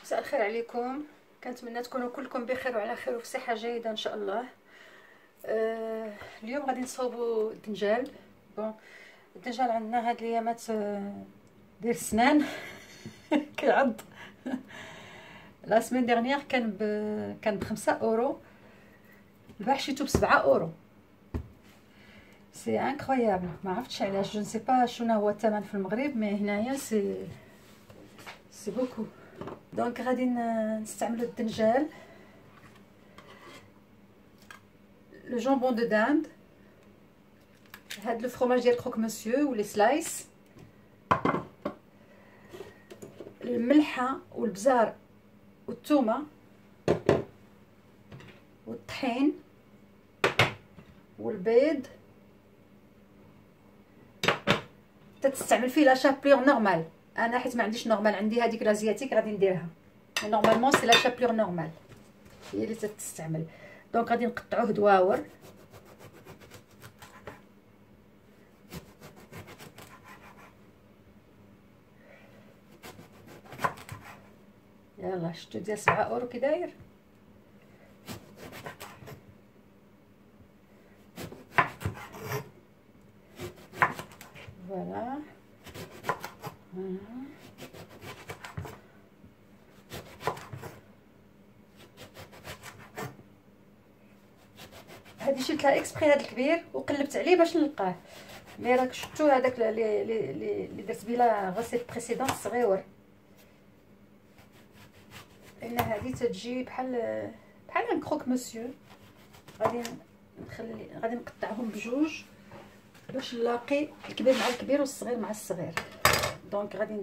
مساء الخير عليكم. كنتمنى تكونوا كلكم بخير وعلى خير وفي صحه جيده ان شاء الله. اليوم غادي نصاوبوا الدنجال. بون الدنجال عندنا هاد الايامات ديال السنان كيعض. لا سيمين ديرنيير كان ب5 اورو، البارح شريتو ب7 اورو. سي انكرويابل، ما عرفتش علاش، جو نسي با شنو هو الثمن في المغرب، مي هنايا سي بوكو. دونك غادي نستعملوا الدنجال، لو جامبون دو داند، هاد لو فروماج ديال كروك مسيو ولي سلايس، الملحه والبزار والثومه والطحين والبيض. تستعمل فيه لا شابلور نورمال، انا حيت ما عنديش نورمال، عندي هذيك لازياتيك غادي نديرها. نورمالمون سي لا شابلور نورمال هي اللي تستعمل. دونك غادي نقطعوه دواور. يلا شفتوا ديال 7 اورو كي داير. فوالا هادي شلتها اكسبري هاد الكبير وقلبت عليه باش نلقاه، مي راك شفتوا هذاك اللي درت بلا غسيل بريسيدون صغيور، لان هذه تتجي بحال ان كروك مسيو. غادي نقطعهم بجوج باش نلاقي الكبير مع الكبير والصغير مع الصغير. دونك غادي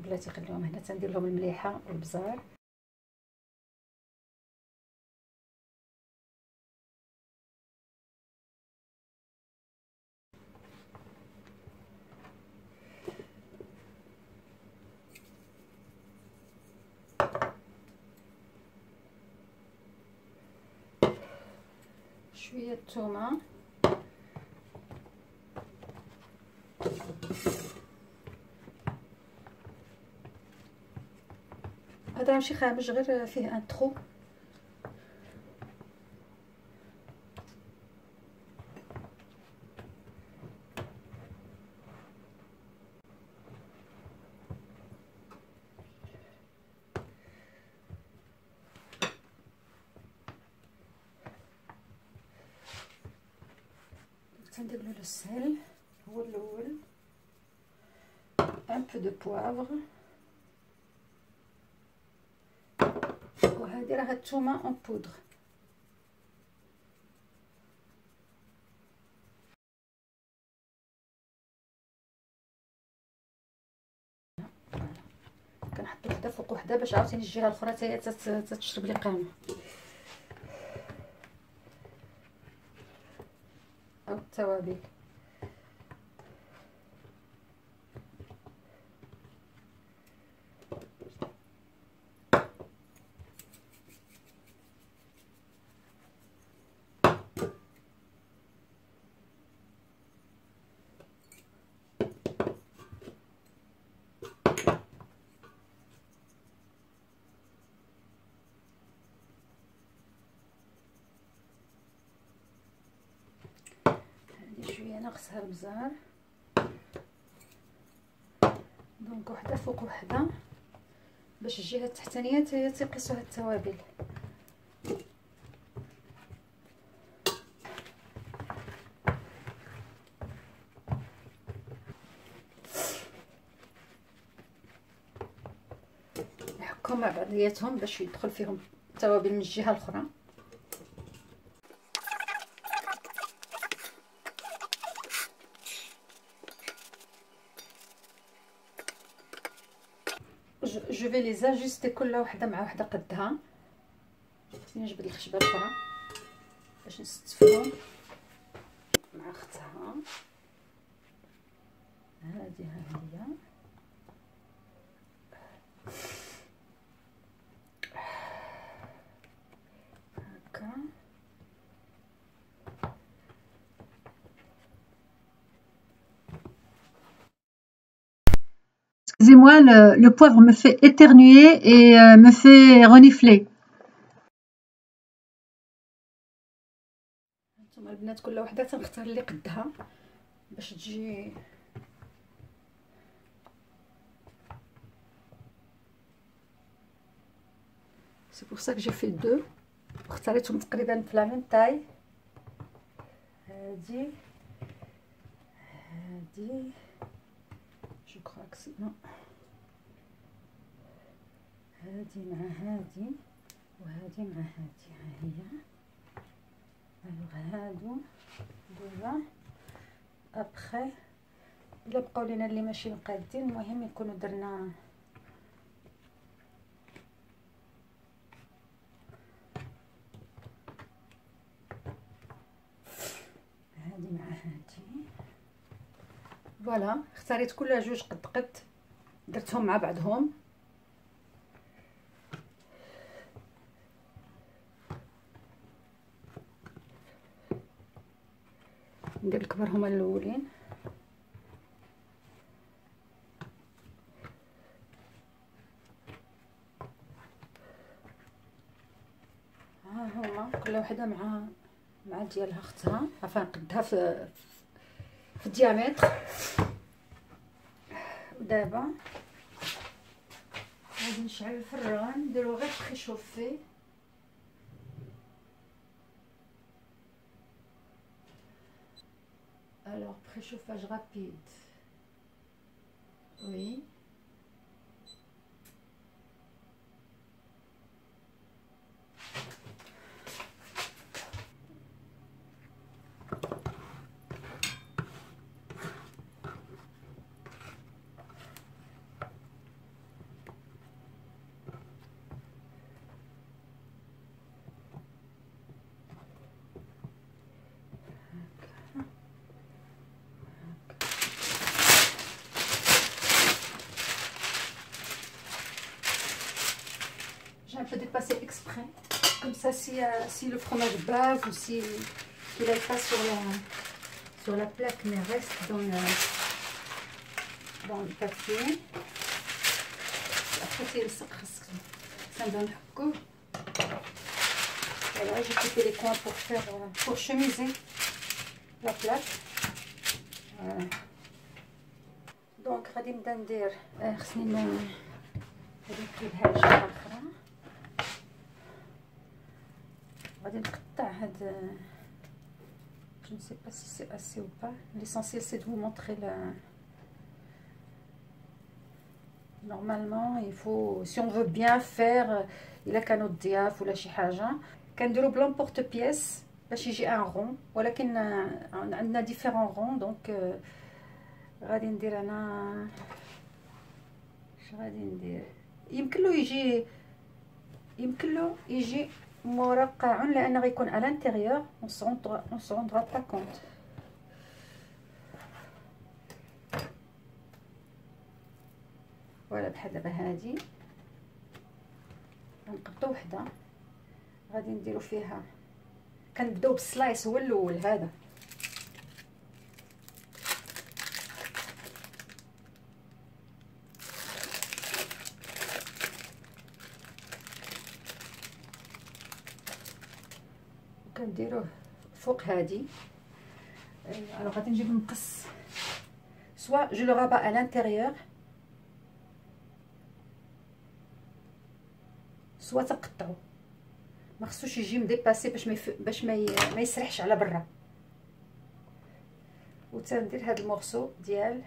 بلاتي خليهم هنا، تندير لهم المليحه والبزار. شويه الثومه، هذا ماشي خامج، غير فيه ان ترو. تندير له السهل هو الاول، ان بو دو بوافغ، وهذه راه الثومه اون بودر. كنحط وحده فوق وحده باش عاوتاني الجهه الاخرى حتى هي تشرب لي قامه. او التوابل، شويه نغسها البزار. دونك وحده فوق وحده باش الجهه التحتانيه هي تيقيسوها التوابل. نحكهم مع بعضياتهم باش يدخل فيهم التوابل من الجهه الاخرى. جو في لي زاجوستي كل وحده مع وحده قدها. خصني نجبد الخشبه الاخرى باش نستفهم مع اختها. هذه هي هكا. excusez-moi, le poivre me fait éternuer et me fait renifler. هانتوما البنات كل وحده تنختار اللي قدها باش تجي سي بور سا كو جي في دو واختاريتهم تقريبا في لا ميم تاي. هادي جو كخوا كسي نو هادي مع هادي وهادي مع هادي. ها هي الوغ هادو دابا ابخي الا بقاو لينا اللي ماشي مقادين المهم يكونوا درنا هادي مع هادي. فوالا اختاريت كل جوج قد درتهم مع بعضهم. ندير الكبر هما الاولين. ها هما كل وحده مع ديالها اختها عفوا قدها في الديامتر. ودابا غادي نشعل الفران نديرو غير بريشوفي. Alors, préchauffage rapide. Oui. J'ai un peu dépassé exprès, comme ça si le fromage bave ou si il n'aille pas sur la plaque mais reste dans le papier. Après ça me donne le goût. Voilà, j'ai coupé les coins pour chemiser la plaque. Voilà. Donc غادي نبدا ندير خصني غادي نقلب هاد الجهه الاخرى. غادي نقطع هاد je ne sais pas si c'est assez ou pas. L'essentiel c'est de vous montrer normalement il faut si on veut bien faire الا كانوا الضياف ولا شي حاجه كنديروا بلون بورت بيس باش يجي ان رون ولكن عندنا ديفيرون رون دونك غادي ندير انا اش غادي ندير يمكن له يجي مرقع لان غيكون على الانتيريور on se rendra pas compte. فوالا بحال دابا هادي غنقبطو وحده غادي نديرو فيها كنبداو بالسلايس هو الاول هذا كنديروه فوق هادي. الوغ غادي نجيب المقص سوا جو لو رابا à l'intérieur سوا تقطعو ما خصوش يجي مديباسي باش ما يسرحش على برا. وتندير هاد المورسو ديال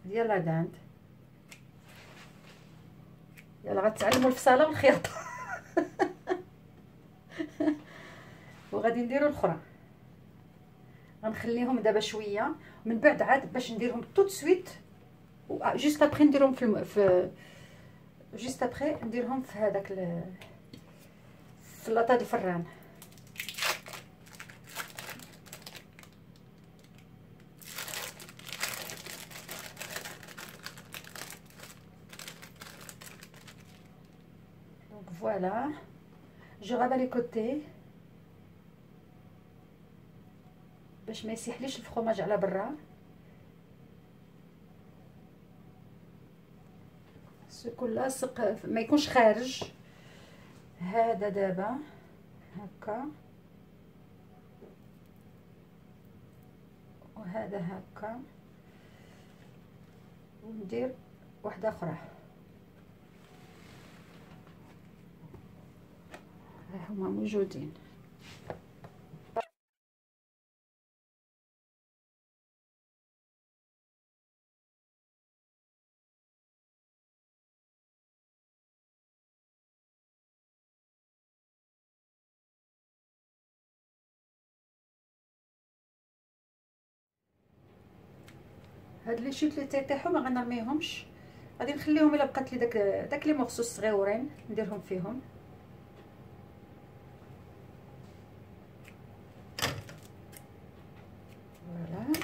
لا داند. يلا غتعلموا الفصاله والخياطه. وغادي نديروا الاخرى غنخليهم دابا شويه من بعد عاد باش نديرهم توت سويت جوست ابري نديرهم في جوست ابري نديرهم في هذاك في لاطا الفران. Donc voilà, je rabats les côtés باش ما يسيحليش الفرماج على برا. يكون لاصق ما يكونش خارج. هذا دابا هكا وهذا هكا، وندير واحده اخرى. هما موجودين. هاد لي شيت اللي تيطيحوا ما غنرميهمش، غادي نخليهم الا بقات لي داك لي مغصوص صغيورين نديرهم فيهم. فوالا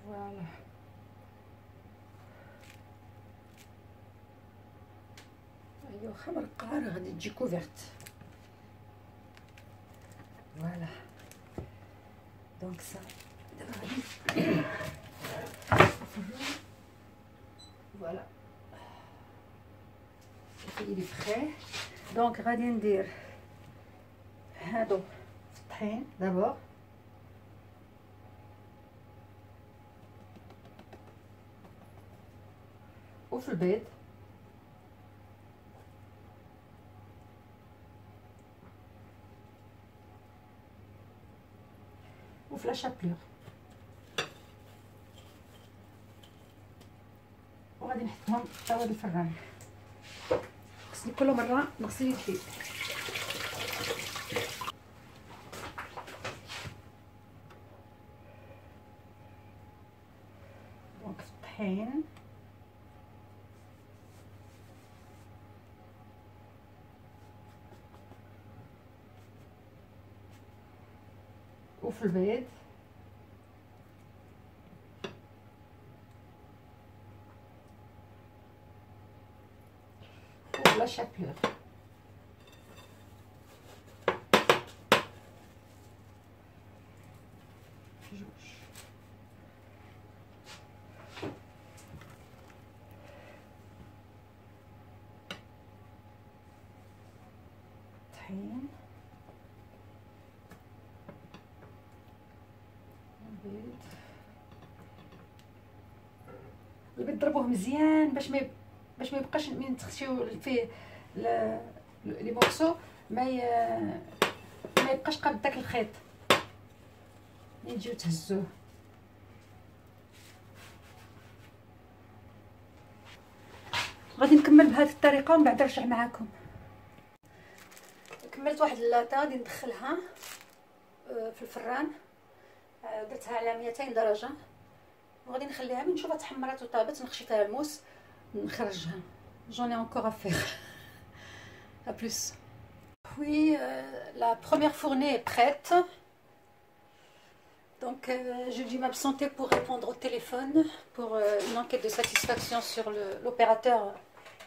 فوالا ايوا خمر القرار غادي تجي كوفيرت. فوالا دونك سا دابا غادي فوالا اللي فري. دونك غادي ندير هادو في الطحين دابا، وفي البيض وفي لا شابلور، وغادي نحطهم في طاوله الفران. خصني كل مره نغسل يدي. دونك في الطحين وفي البيض وفي لا شابلور. جوج طحين البيض ضربوه مزيان باش ما يبقاش من تخشيو فيه لي مورسو ما يبقاش قاد داك الخيط اللي تجيو تهزوه. غادي نكمل بهذه الطريقه ومن بعد نرجع معكم. كملت واحد اللاطه غادي ندخلها في الفران، درتها على 200 درجه وغادي نخليها من نشوفها تحمرات وطابت نخشي فيها الموس نخرجها. j'en ai encore à faire. À plus. Oui, la première fournée est prête. Donc j'ai dû m'absenter pour répondre au téléphone pour une enquête de satisfaction sur l'opérateur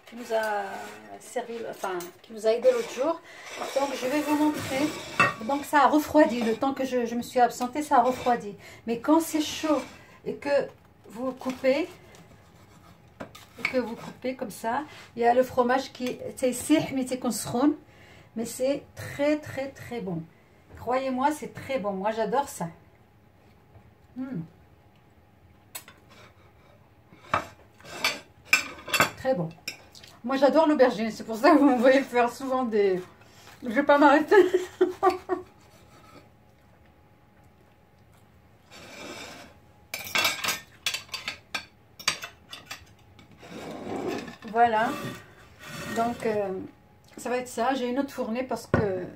qui nous a servi, enfin qui nous a aidé l'autre jour. Donc je vais vous montrer. Donc ça a refroidi le temps que je me suis absentée, ça a refroidi. Mais quand c'est chaud et que vous coupez, que vous coupez comme ça. Il y a le fromage qui est mais c'est très très très bon. Croyez-moi, c'est très bon. Moi, j'adore ça. Très bon. Moi, j'adore l'aubergine. C'est pour ça que vous me voyez faire souvent des... Je vais pas m'arrêter. Voilà. Donc, ça va être ça. J'ai une autre fournée parce que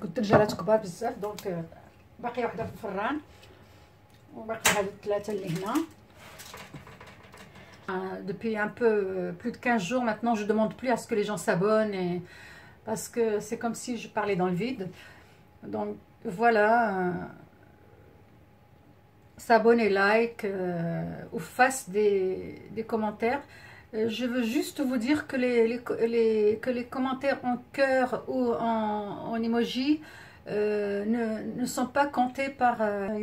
كنت الجلات كبار بزاف دونك باقي وحده في الفران وباقي هاد الثلاثه اللي هنا. Depuis un peu plus de 15 jours maintenant, je demande plus à ce que les gens s'abonnent et parce que c'est comme si je parlais dans le vide. Donc voilà, s'abonner, like ou fasse des commentaires. Je veux juste vous dire que les commentaires en cœur ou en emoji ne sont pas comptés par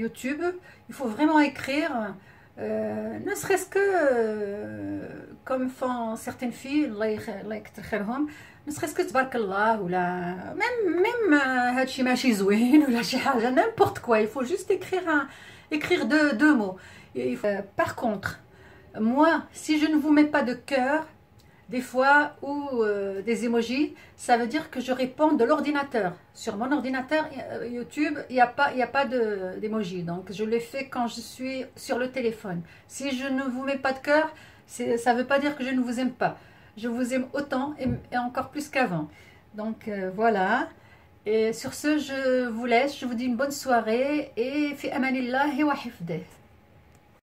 YouTube. Il faut vraiment écrire, ne serait-ce que comme font certaines filles, ne serait-ce que tabarakallah ou même هادشي ماشي زوين ولا شي حاجة, n'importe quoi. Il faut juste écrire deux mots. Par contre, moi, si je ne vous mets pas de cœur, des fois, ou des emojis, ça veut dire que je réponds de l'ordinateur. Sur mon ordinateur, YouTube, il n'y a pas d'emoji. Donc, je le fais quand je suis sur le téléphone. Si je ne vous mets pas de cœur, ça ne veut pas dire que je ne vous aime pas. Je vous aime autant et encore plus qu'avant. Donc, voilà. Et sur ce, je vous laisse. Je vous dis une bonne soirée. Et fi amanillahi wa hifdeh.